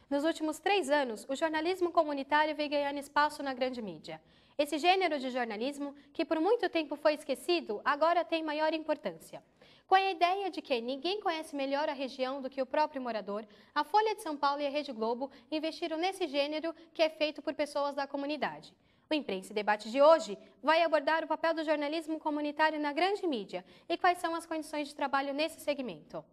Nos últimos 3 anos, o jornalismo comunitário vem ganhando espaço na grande mídia. Esse gênero de jornalismo, que por muito tempo foi esquecido, agora tem maior importância. Com a ideia de que ninguém conhece melhor a região do que o próprio morador, a Folha de São Paulo e a Rede Globo investiram nesse gênero que é feito por pessoas da comunidade. O Imprensa e Debate de hoje vai abordar o papel do jornalismo comunitário na grande mídia e quais são as condições de trabalho nesse segmento.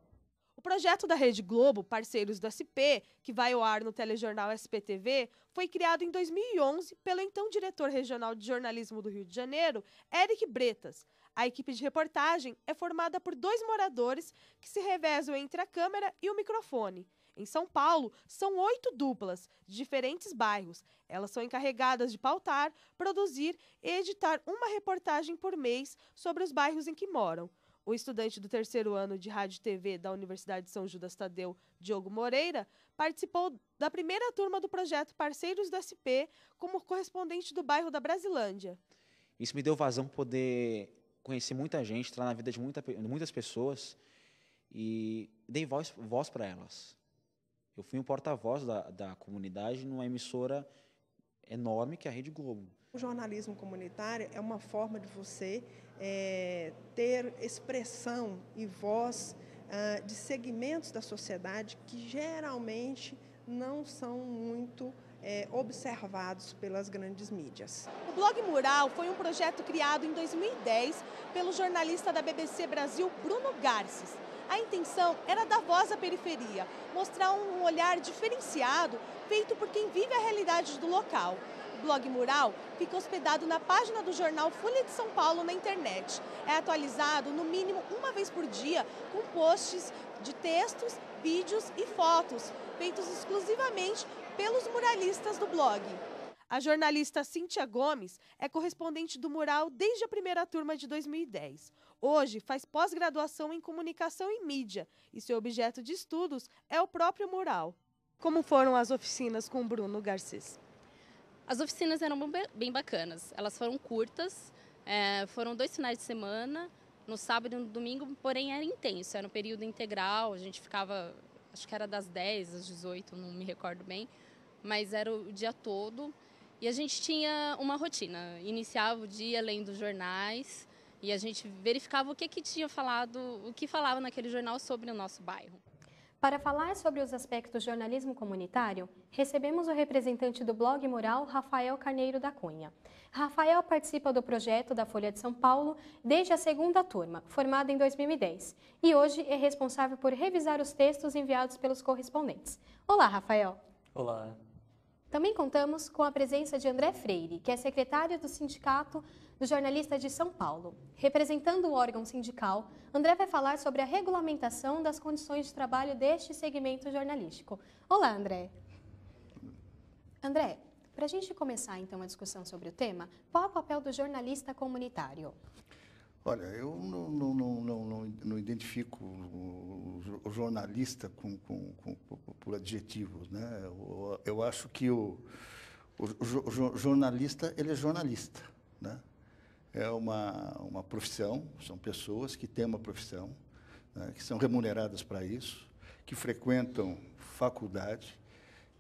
O projeto da Rede Globo, Parceiros do SP, que vai ao ar no telejornal SPTV, foi criado em 2011 pelo então diretor regional de jornalismo do Rio de Janeiro, Éric Bretas. A equipe de reportagem é formada por 2 moradores que se revezam entre a câmera e o microfone. Em São Paulo, são 8 duplas, de diferentes bairros. Elas são encarregadas de pautar, produzir e editar uma reportagem por mês sobre os bairros em que moram. O estudante do 3º ano de Rádio e TV da Universidade de São Judas Tadeu, Diogo Moreira, participou da primeira turma do projeto Parceiros do SP como correspondente do bairro da Brasilândia. Isso me deu vazão para poder conhecer muita gente, entrar na vida de muitas pessoas e dei voz para elas. Eu fui um porta-voz da comunidade numa emissora enorme que é a Rede Globo. O jornalismo comunitário é uma forma de você ter expressão e voz de segmentos da sociedade que geralmente não são muito observados pelas grandes mídias. O Blog Mural foi um projeto criado em 2010 pelo jornalista da BBC Brasil, Bruno Garces. A intenção era dar voz à periferia, mostrar um olhar diferenciado feito por quem vive a realidade do local. O Blog Mural fica hospedado na página do jornal Folha de São Paulo na internet. É atualizado no mínimo uma vez por dia com posts de textos, vídeos e fotos, feitos exclusivamente pelos muralistas do blog. A jornalista Cíntia Gomes é correspondente do Mural desde a primeira turma de 2010. Hoje faz pós-graduação em comunicação e mídia e seu objeto de estudos é o próprio mural. Como foram as oficinas com Bruno Garcês? As oficinas eram bem bacanas. Elas foram curtas, foram 2 finais de semana, no sábado e no domingo, porém era intenso, era um período integral, a gente ficava, acho que era das 10 às 18, não me recordo bem, mas era o dia todo. E a gente tinha uma rotina, iniciava o dia lendo jornais e a gente verificava o que tinha falado, o que falava naquele jornal sobre o nosso bairro. Para falar sobre os aspectos do jornalismo comunitário, recebemos o representante do Blog Mural, Rafael Carneiro da Cunha. Rafael participa do projeto da Folha de São Paulo desde a 2ª turma, formada em 2010, e hoje é responsável por revisar os textos enviados pelos correspondentes. Olá, Rafael. Olá. Também contamos com a presença de André Freire, que é secretário do Sindicato dos Jornalistas de São Paulo. Representando o órgão sindical, André vai falar sobre a regulamentação das condições de trabalho deste segmento jornalístico. Olá, André. André, para a gente começar então a discussão sobre o tema, qual é o papel do jornalista comunitário? Olha, eu não identifico o jornalista por adjetivos, né? Eu acho que o jornalista, ele é jornalista, né? É uma profissão, são pessoas que têm uma profissão, né, que são remuneradas para isso, que frequentam faculdade,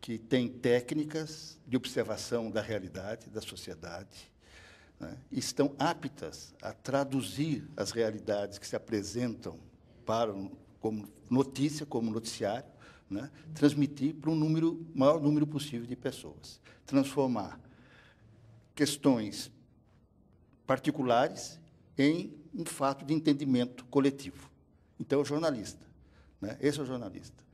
que têm técnicas de observação da realidade, da sociedade, né, estão aptas a traduzir as realidades que se apresentam como notícia, como noticiário, né, transmitir para maior número possível de pessoas, transformar questões particulares em um fato de entendimento coletivo. Então, é o jornalista, né, esse é o jornalista.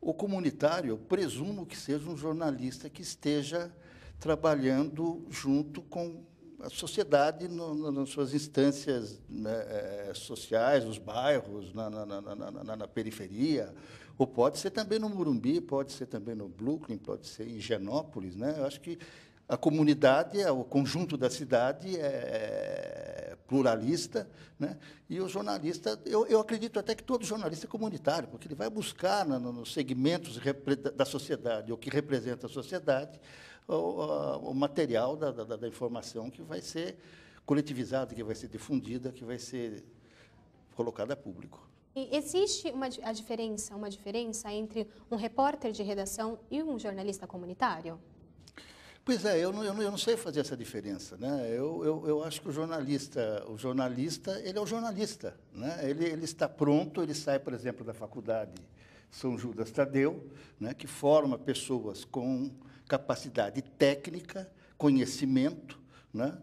O comunitário, eu presumo que seja um jornalista que esteja trabalhando junto com a sociedade nas suas instâncias, né, sociais, nos bairros, na periferia, ou pode ser também no Morumbi, pode ser também no Brooklyn, pode ser em Higienópolis, né? Eu acho que a comunidade, o conjunto da cidade é pluralista, né? E o jornalista, eu acredito até que todo jornalista é comunitário, porque ele vai buscar nos segmentos da sociedade, o que representa a sociedade, o material da informação que vai ser coletivizada, que vai ser difundida, que vai ser colocada a público. E existe uma diferença entre um repórter de redação e um jornalista comunitário? Pois é, eu não sei fazer essa diferença, né? Eu acho que o jornalista, ele é o jornalista, né? Ele está pronto, ele sai, por exemplo, da faculdade São Judas Tadeu, né? Que forma pessoas com capacidade técnica, conhecimento, né?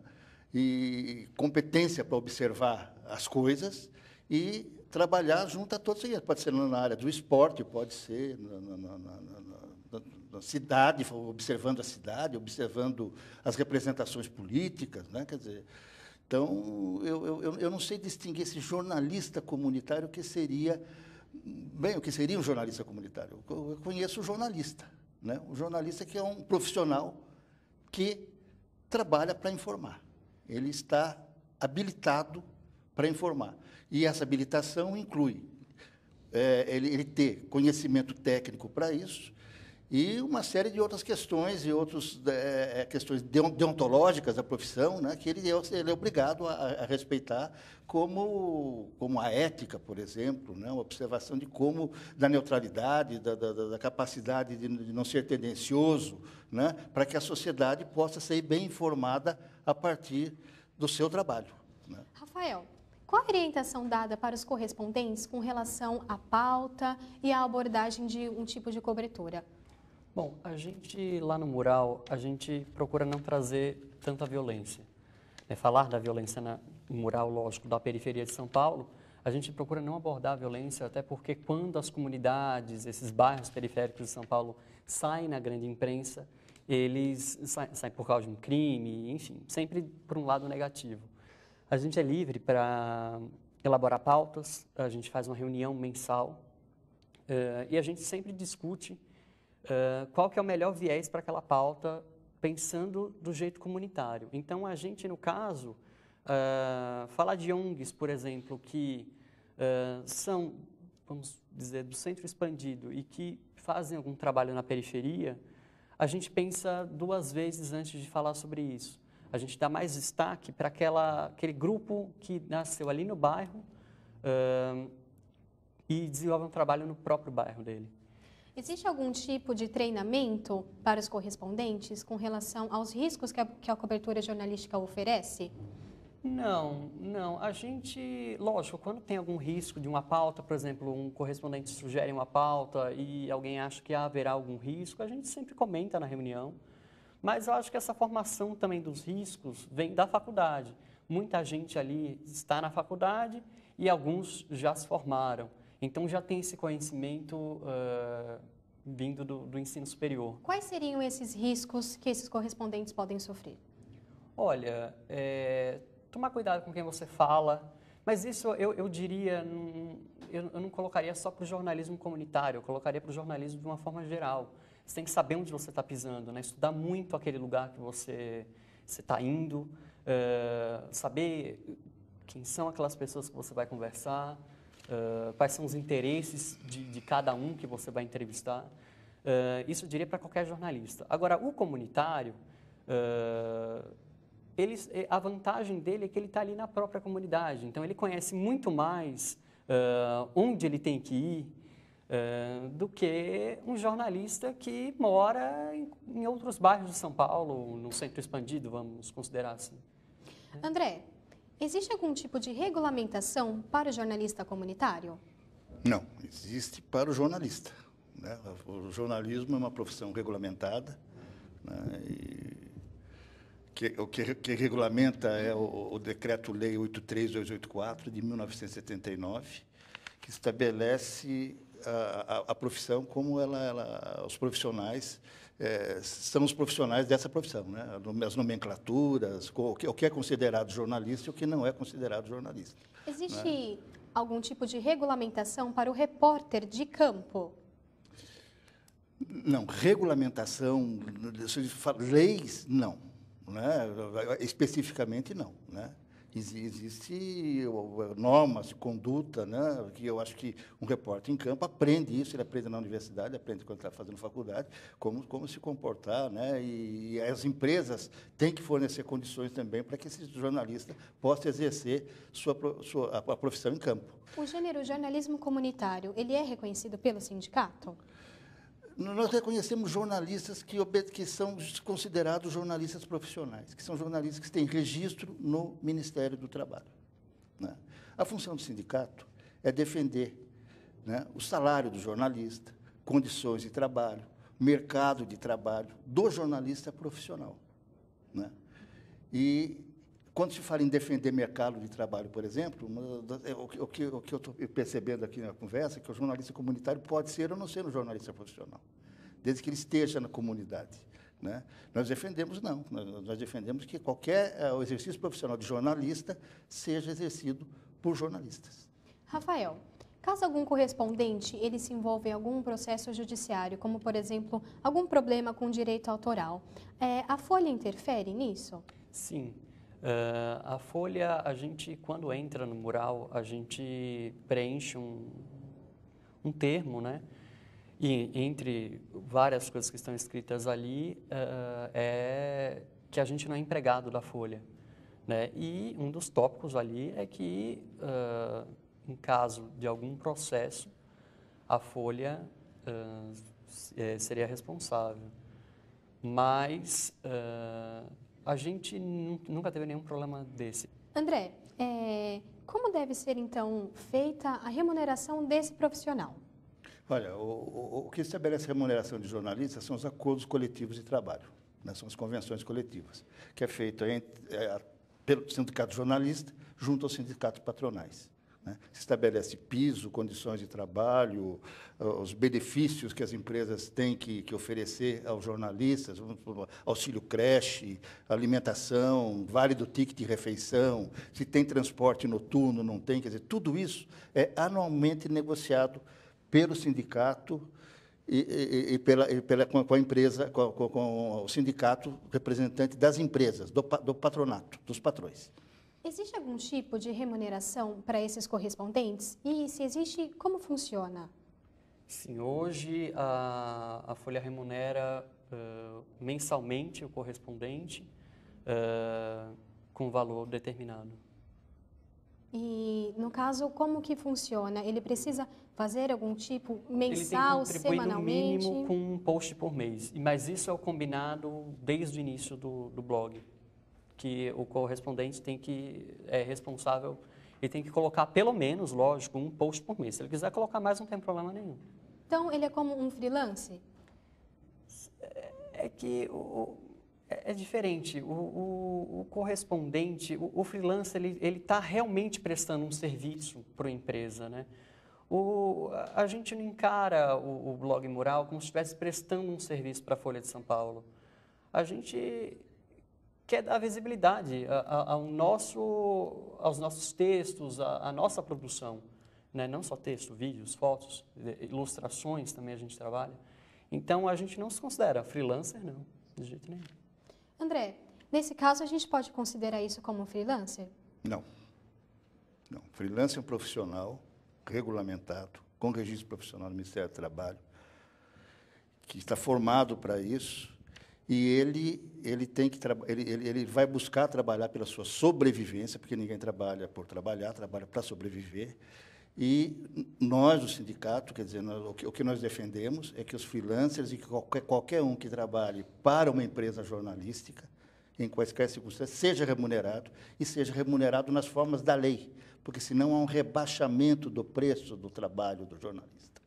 E competência para observar as coisas e trabalhar junto a todos eles. Pode ser na área do esporte, pode ser na cidade, observando a cidade, observando as representações políticas, né? Quer dizer, então, eu não sei distinguir esse jornalista comunitário, o que seria um jornalista comunitário. Eu conheço o jornalista, né? O jornalista que é um profissional que trabalha para informar. Ele está habilitado para informar. E essa habilitação inclui ele ter conhecimento técnico para isso e uma série de outras questões e outras questões deontológicas da profissão, né, que ele é obrigado a respeitar, como a ética, por exemplo, né, uma observação da neutralidade, da capacidade de não ser tendencioso, né, para que a sociedade possa ser bem informada a partir do seu trabalho, né. Rafael, qual a orientação dada para os correspondentes com relação à pauta e à abordagem de um tipo de cobertura? Bom, a gente lá no mural, a gente procura não trazer tanta violência. Falar da violência no mural, lógico, da periferia de São Paulo, a gente procura não abordar a violência, até porque quando as comunidades, esses bairros periféricos de São Paulo saem na grande imprensa, eles saem por causa de um crime, enfim, sempre por um lado negativo. A gente é livre para elaborar pautas, a gente faz uma reunião mensal e a gente sempre discute qual que é o melhor viés para aquela pauta, pensando do jeito comunitário. Então, a gente, no caso, falar de ONGs, por exemplo, que são, vamos dizer, do centro expandido e que fazem algum trabalho na periferia, a gente pensa duas vezes antes de falar sobre isso. A gente dá mais destaque para aquele grupo que nasceu ali no bairro e desenvolve um trabalho no próprio bairro dele. Existe algum tipo de treinamento para os correspondentes com relação aos riscos que a cobertura jornalística oferece? Não. A gente, lógico, quando tem algum risco de uma pauta, por exemplo, um correspondente sugere uma pauta e alguém acha que haverá algum risco, a gente sempre comenta na reunião. Mas eu acho que essa formação também dos riscos vem da faculdade. Muita gente ali está na faculdade e alguns já se formaram. Então, já tem esse conhecimento vindo do ensino superior. Quais seriam esses riscos que esses correspondentes podem sofrer? Olha, tomar cuidado com quem você fala, mas isso eu diria, eu não colocaria só para o jornalismo comunitário, eu colocaria para o jornalismo de uma forma geral. Você tem que saber onde você está pisando, né? Estudar muito aquele lugar que você está indo, saber quem são aquelas pessoas que você vai conversar, quais são os interesses de cada um que você vai entrevistar. Isso eu diria para qualquer jornalista. Agora, o comunitário, a vantagem dele é que ele está ali na própria comunidade. Então, ele conhece muito mais onde ele tem que ir do que um jornalista que mora em outros bairros de São Paulo, no centro expandido, vamos considerar assim. André, existe algum tipo de regulamentação para o jornalista comunitário? Não, existe para o jornalista, né? O jornalismo é uma profissão regulamentada, né? O que regulamenta é o Decreto-Lei 83284, de 1979, que estabelece a profissão como os profissionais são os profissionais dessa profissão, né? As nomenclaturas, o que é considerado jornalista e o que não é considerado jornalista. Existe, né, algum tipo de regulamentação para o repórter de campo? Não, regulamentação, leis, não, né? Especificamente não, né? Existem normas de conduta, né, que eu acho que um repórter em campo aprende isso, ele aprende na universidade, aprende quando está fazendo faculdade, como se comportar, né, e as empresas têm que fornecer condições também para que esse jornalista possa exercer a profissão em campo. O gênero jornalismo comunitário, ele é reconhecido pelo sindicato? Nós reconhecemos jornalistas que são considerados jornalistas profissionais, que são jornalistas que têm registro no Ministério do Trabalho, né? A função do sindicato é defender, né, o salário do jornalista, condições de trabalho, mercado de trabalho do jornalista profissional, né? E quando se fala em defender mercado de trabalho, por exemplo, o que eu estou percebendo aqui na conversa é que o jornalista comunitário pode ser ou não ser um jornalista profissional, desde que ele esteja na comunidade, né? Nós defendemos não, nós defendemos que o exercício profissional de jornalista seja exercido por jornalistas. Rafael, caso algum correspondente ele se envolva em algum processo judiciário, como, por exemplo, algum problema com direito autoral, a Folha interfere nisso? Sim. A Folha, a gente, quando entra no mural, a gente preenche um termo, né? E entre várias coisas que estão escritas ali, é que a gente não é empregado da Folha, né? E um dos tópicos ali é que, em caso de algum processo, a Folha seria responsável. Mas a gente nunca teve nenhum problema desse. André, como deve ser, então, feita a remuneração desse profissional? Olha, o que estabelece a remuneração de jornalistas são os acordos coletivos de trabalho, né? São as convenções coletivas, que é feito pelo sindicato jornalista junto aos sindicatos patronais, né? Se estabelece piso, condições de trabalho, os benefícios que as empresas têm que oferecer aos jornalistas, auxílio creche, alimentação, vale do ticket de refeição, se tem transporte noturno, não tem, quer dizer, tudo isso é anualmente negociado pelo sindicato com a empresa, com o sindicato representante das empresas, do patronato, dos patrões. Existe algum tipo de remuneração para esses correspondentes? E, se existe, como funciona? Sim, hoje a Folha remunera mensalmente o correspondente com valor determinado. E, no caso, como que funciona? Ele precisa fazer algum tipo mensal, ele tem que contribuir semanalmente? no mínimo com um post por mês. Mas isso é o combinado desde o início do blog, que o correspondente é responsável, ele tem que colocar pelo menos, lógico, um post por mês. Se ele quiser colocar mais, não tem problema nenhum. Então, ele é como um freelance? É que é diferente. O correspondente, o freelancer, ele está realmente prestando um serviço para a empresa, né? A gente não encara o blog mural como se estivesse prestando um serviço para a Folha de São Paulo. A gente quer dar visibilidade aos nossos textos, à nossa produção, né? Não só texto, vídeos, fotos, ilustrações também a gente trabalha. Então, a gente não se considera freelancer, não, de jeito nenhum. André, nesse caso, a gente pode considerar isso como um freelancer? Não. Não. Freelancer é um profissional regulamentado, com registro profissional do Ministério do Trabalho, que está formado para isso, e ele vai buscar trabalhar pela sua sobrevivência, porque ninguém trabalha por trabalhar, trabalha para sobreviver. E nós, o sindicato, quer dizer, o que nós defendemos é que os freelancers e qualquer um que trabalhe para uma empresa jornalística, em quaisquer circunstâncias, seja remunerado, e seja remunerado nas formas da lei, porque senão há um rebaixamento do preço do trabalho do jornalista.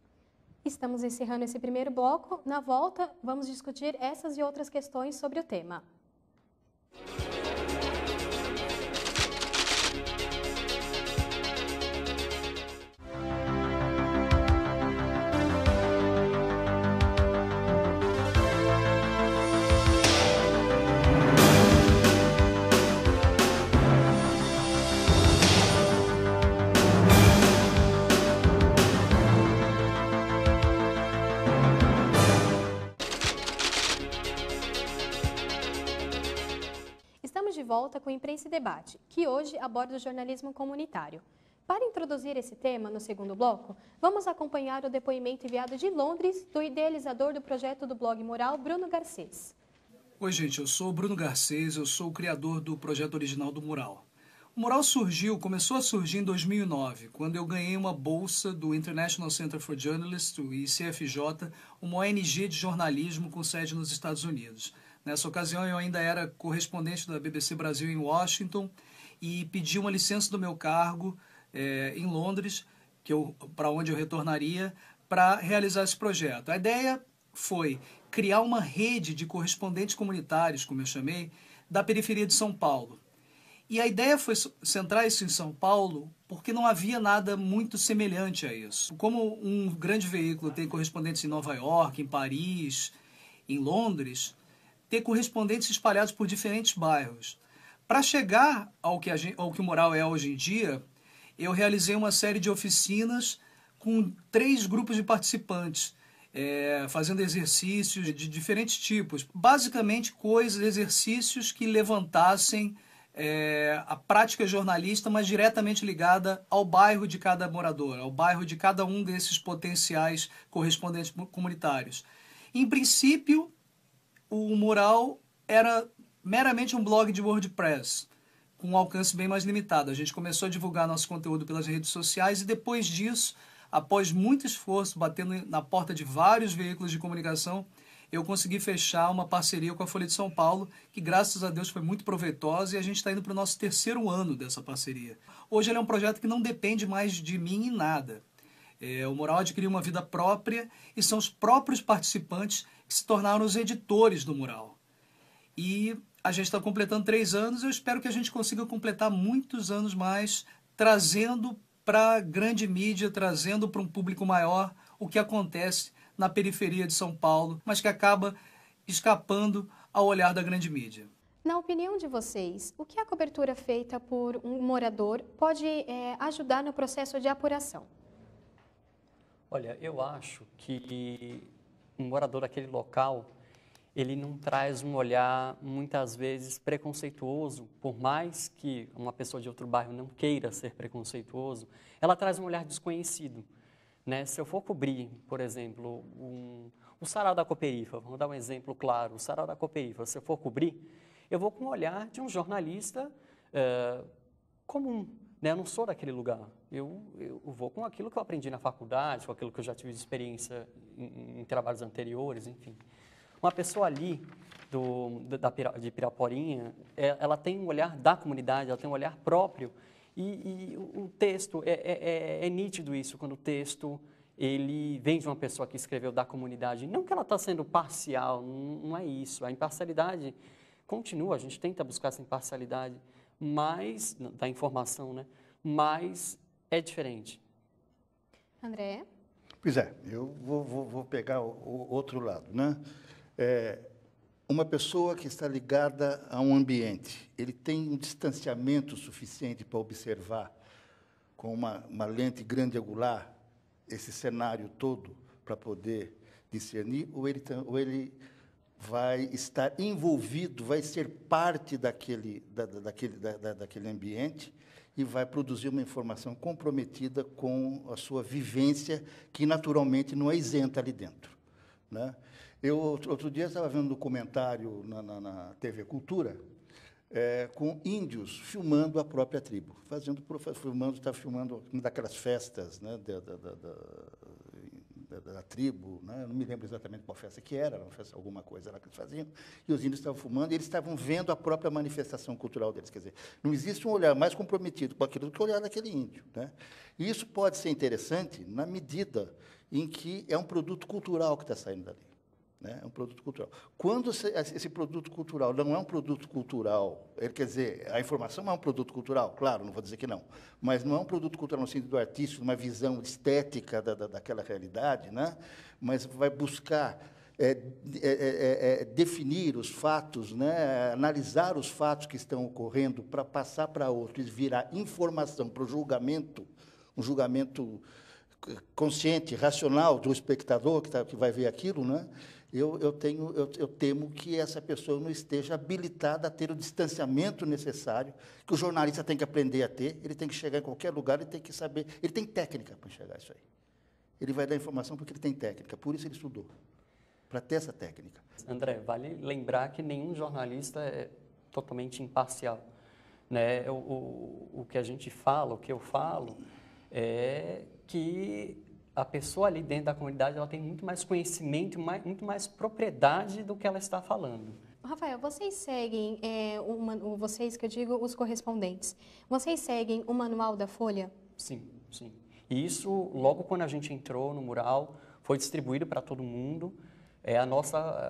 Estamos encerrando esse primeiro bloco. Na volta, vamos discutir essas e outras questões sobre o tema. de volta com Imprensa e Debate, que hoje aborda o jornalismo comunitário. Para introduzir esse tema no segundo bloco, vamos acompanhar o depoimento enviado de Londres do idealizador do projeto do blog Mural, Bruno Garcês. Oi, gente, eu sou o Bruno Garcês, eu sou o criador do projeto original do Mural. O Mural começou a surgir em 2009, quando eu ganhei uma bolsa do International Center for Journalists, o ICFJ, uma ONG de jornalismo com sede nos Estados Unidos. Nessa ocasião, eu ainda era correspondente da BBC Brasil em Washington e pedi uma licença do meu cargo em Londres, para onde eu retornaria, para realizar esse projeto. A ideia foi criar uma rede de correspondentes comunitários, como eu chamei, da periferia de São Paulo. E a ideia foi centrar isso em São Paulo porque não havia nada muito semelhante a isso. Como um grande veículo tem correspondentes em Nova York, em Paris, em Londres, ter correspondentes espalhados por diferentes bairros. Para chegar ao que o Mural é hoje em dia, eu realizei uma série de oficinas com 3 grupos de participantes, fazendo exercícios de diferentes tipos. Basicamente, exercícios que levantassem a prática jornalista, mas diretamente ligada ao bairro de cada morador, ao bairro de cada um desses potenciais correspondentes comunitários. Em princípio, o Mural era meramente um blog de WordPress, com um alcance bem mais limitado. A gente começou a divulgar nosso conteúdo pelas redes sociais e depois disso, após muito esforço, batendo na porta de vários veículos de comunicação, eu consegui fechar uma parceria com a Folha de São Paulo, que graças a Deus foi muito proveitosa e a gente está indo para o nosso 3º ano dessa parceria. Hoje ele é um projeto que não depende mais de mim em nada. O Mural adquiriu uma vida própria e são os próprios participantes que se tornaram os editores do Mural. E a gente está completando 3 anos, eu espero que a gente consiga completar muitos anos mais, trazendo para a grande mídia, trazendo para um público maior o que acontece na periferia de São Paulo, mas que acaba escapando ao olhar da grande mídia. Na opinião de vocês, o que a cobertura feita por um morador pode ajudar no processo de apuração? Olha, eu acho que um morador daquele local, ele não traz um olhar, muitas vezes, preconceituoso, por mais que uma pessoa de outro bairro não queira ser preconceituoso, ela traz um olhar desconhecido. Né? Se eu for cobrir, por exemplo, o Sarau da Cooperifa, vamos dar um exemplo claro, o Sarau da Cooperifa, se eu for cobrir, eu vou com o olhar de um jornalista comum, né? Eu não sou daquele lugar, eu vou com aquilo que eu aprendi na faculdade, com aquilo que eu já tive de experiência em trabalhos anteriores, enfim. Uma pessoa ali de Piraporinha, ela tem um olhar da comunidade, ela tem um olhar próprio. E o texto, é nítido isso, quando o texto ele vem de uma pessoa que escreveu da comunidade. Não que ela está sendo parcial, não é isso. A imparcialidade continua, a gente tenta buscar essa imparcialidade, mas, da informação, né? Mas é diferente. André? Pois é, eu vou pegar o outro lado, né? Uma pessoa que está ligada a um ambiente, ele tem um distanciamento suficiente para observar com uma lente grande angular esse cenário todo para poder discernir, ou ele vai estar envolvido, vai ser parte daquele ambiente e vai produzir uma informação comprometida com a sua vivência, que naturalmente não é isenta ali dentro, né? Outro dia estava vendo um documentário na TV Cultura, com índios filmando a própria tribo, estava filmando uma daquelas festas, né, da tribo, né? Não me lembro exatamente qual festa que era uma festa, alguma coisa lá que eles faziam, e os índios estavam filmando e eles estavam vendo a própria manifestação cultural deles. Quer dizer, não existe um olhar mais comprometido com aquilo do que o olhar daquele índio, né? E isso pode ser interessante na medida em que é um produto cultural que está saindo dali. Né? É um produto cultural. Quando esse produto cultural não é um produto cultural, quer dizer, a informação é um produto cultural, claro, não vou dizer que não, mas não é um produto cultural no sentido artístico, uma visão estética daquela realidade, né? Mas vai buscar definir os fatos, né? Analisar os fatos que estão ocorrendo para passar para outros, virar informação para o julgamento, um julgamento consciente, racional do espectador que vai ver aquilo, né? eu temo que essa pessoa não esteja habilitada a ter o distanciamento necessário, que o jornalista tem que aprender a ter, ele tem que chegar em qualquer lugar, ele tem que saber, ele tem técnica para enxergar isso aí. Ele vai dar informação porque ele tem técnica, por isso ele estudou, para ter essa técnica. André, vale lembrar que nenhum jornalista é totalmente imparcial, né? O que a gente fala, o que eu falo, é que a pessoa ali dentro da comunidade ela tem muito mais conhecimento, muito mais propriedade do que ela está falando. Rafael, vocês seguem, vocês que eu digo, os correspondentes, vocês seguem o manual da Folha? Sim, sim. E isso, logo quando a gente entrou no mural, foi distribuído para todo mundo.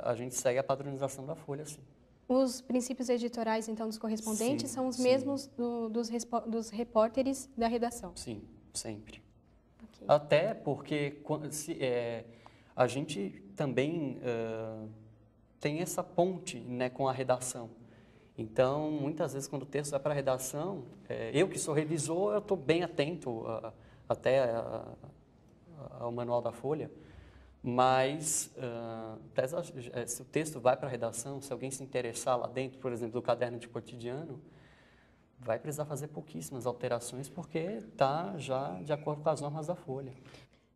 A gente segue a padronização da Folha, sim. Os princípios editoriais, então, dos correspondentes são os mesmos dos repórteres da redação? Sim, sempre. Okay. Até porque a gente também tem essa ponte, né, com a redação. Então, muitas vezes, quando o texto vai para a redação, eu que sou revisor, eu estou bem atento ao manual da Folha, mas se o texto vai para a redação, se alguém se interessar lá dentro, por exemplo, do caderno de cotidiano, vai precisar fazer pouquíssimas alterações, porque está já de acordo com as normas da Folha.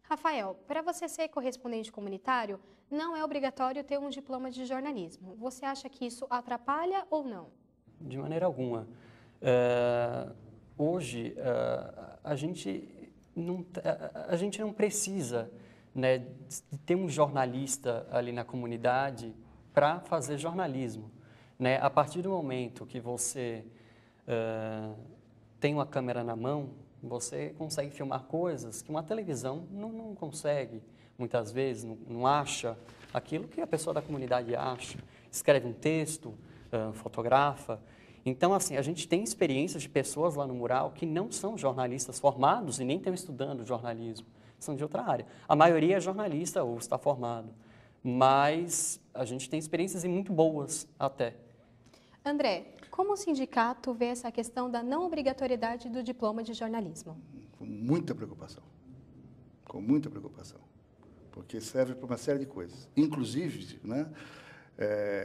Rafael, para você ser correspondente comunitário, não é obrigatório ter um diploma de jornalismo. Você acha que isso atrapalha ou não? De maneira alguma. Hoje, a gente não precisa, né, de ter um jornalista ali na comunidade para fazer jornalismo, né? A partir do momento que você tem uma câmera na mão, você consegue filmar coisas que uma televisão não consegue, muitas vezes, não acha aquilo que a pessoa da comunidade acha, escreve um texto, fotografa. Então, assim, a gente tem experiências de pessoas lá no mural que não são jornalistas formados e nem estão estudando jornalismo, são de outra área. A maioria é jornalista ou está formado, mas a gente tem experiências e muito boas até. André, como o sindicato vê essa questão da não obrigatoriedade do diploma de jornalismo? Com muita preocupação, porque serve para uma série de coisas. Inclusive, né,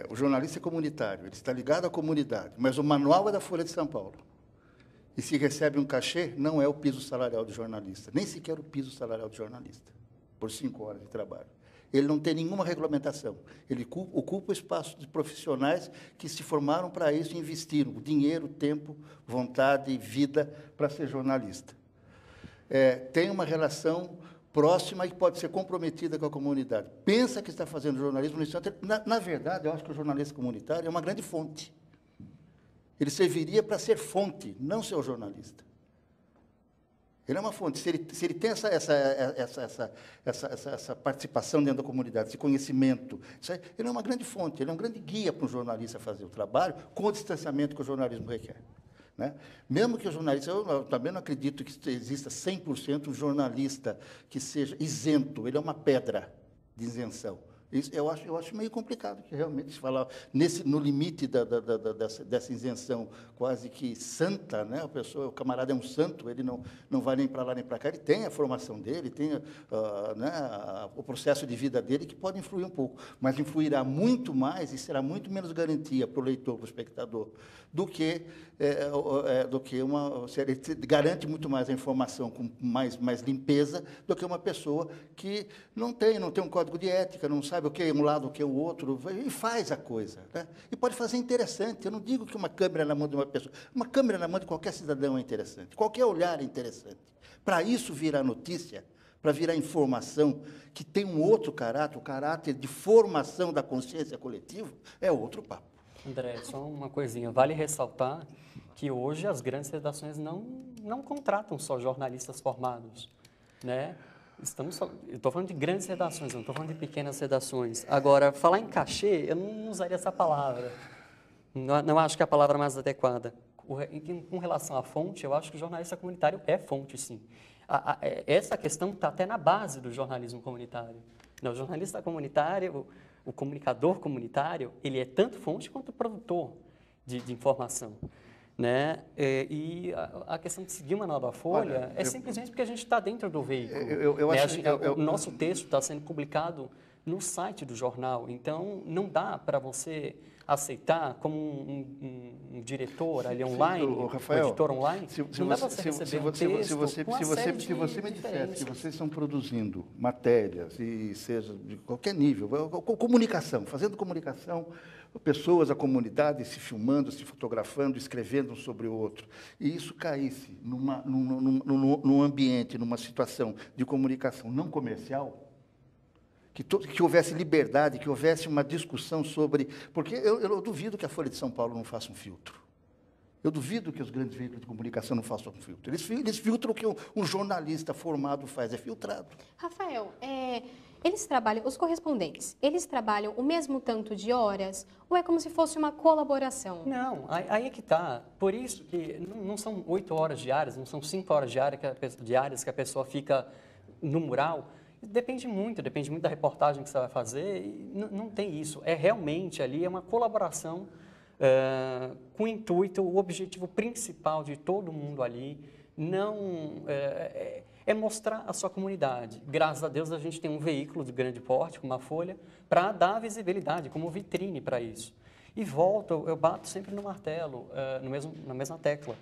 o jornalista é comunitário, ele está ligado à comunidade, mas o manual é da Folha de São Paulo. E se recebe um cachê, não é o piso salarial do jornalista, nem sequer o piso salarial do jornalista, por 5 horas de trabalho. Ele não tem nenhuma regulamentação. Ele ocupa o espaço de profissionais que se formaram para isso e investiram dinheiro, tempo, vontade e vida para ser jornalista. Tem uma relação próxima e que pode ser comprometida com a comunidade. Pensa que está fazendo jornalismo no instante. Na verdade, eu acho que o jornalista comunitário é uma grande fonte. Ele serviria para ser fonte, não ser o jornalista. Ele é uma fonte. Se ele tem essa participação dentro da comunidade, esse conhecimento, ele é uma grande fonte, ele é um grande guia para um jornalista fazer o trabalho com o distanciamento que o jornalismo requer. Né? Mesmo que o jornalista, eu também não acredito que exista 100% um jornalista que seja isento, ele é uma pedra de isenção. Isso, eu acho meio complicado, que realmente se falar no limite dessa isenção quase que santa, né? O camarada é um santo, ele não vai nem para lá nem para cá, ele tem a formação dele, tem o processo de vida dele que pode influir um pouco, mas influirá muito mais e será muito menos garantia para o leitor, para o espectador, do que ele garante muito mais a informação com mais limpeza do que uma pessoa que não tem um código de ética, não sabe o que é um lado, o que é o outro, e faz a coisa. Né? E pode fazer interessante. Eu não digo que uma câmera na mão de uma pessoa, uma câmera na mão de qualquer cidadão é interessante, qualquer olhar é interessante. Para isso virar notícia, para virar informação, que tem um outro caráter, o caráter de formação da consciência coletiva, é outro papo. André, só uma coisinha. Vale ressaltar que hoje as grandes redações não contratam só jornalistas formados, né? Eu estou falando de grandes redações, não estou falando de pequenas redações. Agora, falar em cachê, eu não usaria essa palavra. Não acho que é a palavra mais adequada. Com relação à fonte, eu acho que o jornalista comunitário é fonte, sim. Essa questão está até na base do jornalismo comunitário. O jornalista comunitário, o comunicador comunitário, ele é tanto fonte quanto produtor de informação. Né? E a questão de seguir o manual da Folha é simplesmente porque a gente está dentro do veículo. O nosso texto está sendo publicado no site do jornal. Então, não dá para você aceitar como um diretor ali online, Rafael, um editor online, não dá para você receber um texto com uma série de se você me dissesse que diferenças. vocês estão produzindo matérias, e seja de qualquer nível, comunicação, fazendo comunicação, pessoas, a comunidade se filmando, se fotografando, escrevendo um sobre o outro, e isso caísse num ambiente, numa situação de comunicação não comercial, que houvesse liberdade, que houvesse uma discussão sobre... Porque eu duvido que a Folha de São Paulo não faça um filtro. Eu duvido que os grandes veículos de comunicação não façam um filtro. Eles filtram o que um jornalista formado faz, é filtrado. Rafael, eles trabalham, os correspondentes, eles trabalham o mesmo tanto de horas ou é como se fosse uma colaboração? Não, aí é que está. Por isso que não são 8 horas diárias, não são 5 horas diárias que a pessoa fica no mural. Depende muito da reportagem que você vai fazer, e não tem isso. Realmente ali, é uma colaboração com o intuito, o objetivo principal de todo mundo ali é mostrar a sua comunidade. Graças a Deus a gente tem um veículo de grande porte, como a Folha, para dar visibilidade, como vitrine para isso. E volto, eu bato sempre no martelo, na mesma tecla.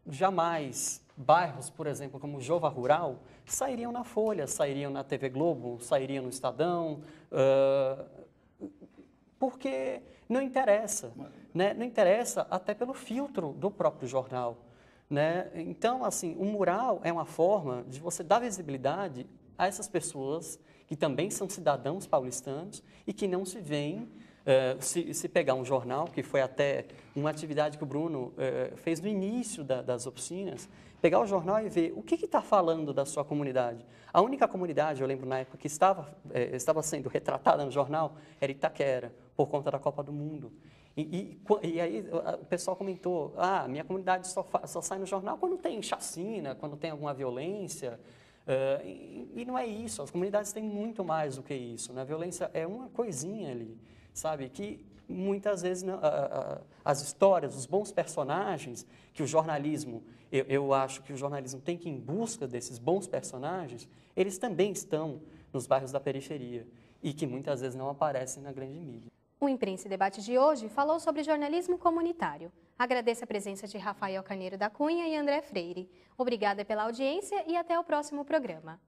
Jamais bairros, por exemplo, como Jova Rural, sairiam na Folha, sairiam na TV Globo, sairiam no Estadão, porque não interessa, né? Não interessa até pelo filtro do próprio jornal, né? Então, assim, o mural é uma forma de você dar visibilidade a essas pessoas que também são cidadãos paulistanos e que não se veem. Se pegar um jornal, que foi até uma atividade que o Bruno fez no início das oficinas, pegar o jornal e ver o que está falando da sua comunidade. A única comunidade, eu lembro na época, que estava sendo retratada no jornal era Itaquera, por conta da Copa do Mundo. E aí o pessoal comentou, minha comunidade só sai no jornal quando tem chacina, quando tem alguma violência. E não é isso, as comunidades têm muito mais do que isso, né? A violência é uma coisinha ali, sabe? Que muitas vezes as histórias, os bons personagens, que o jornalismo, eu acho que o jornalismo tem que ir em busca desses bons personagens, eles também estão nos bairros da periferia e que muitas vezes não aparecem na grande mídia. O Imprensa e Debate de hoje falou sobre jornalismo comunitário. Agradeço a presença de Rafael Carneiro da Cunha e André Freire. Obrigada pela audiência e até o próximo programa.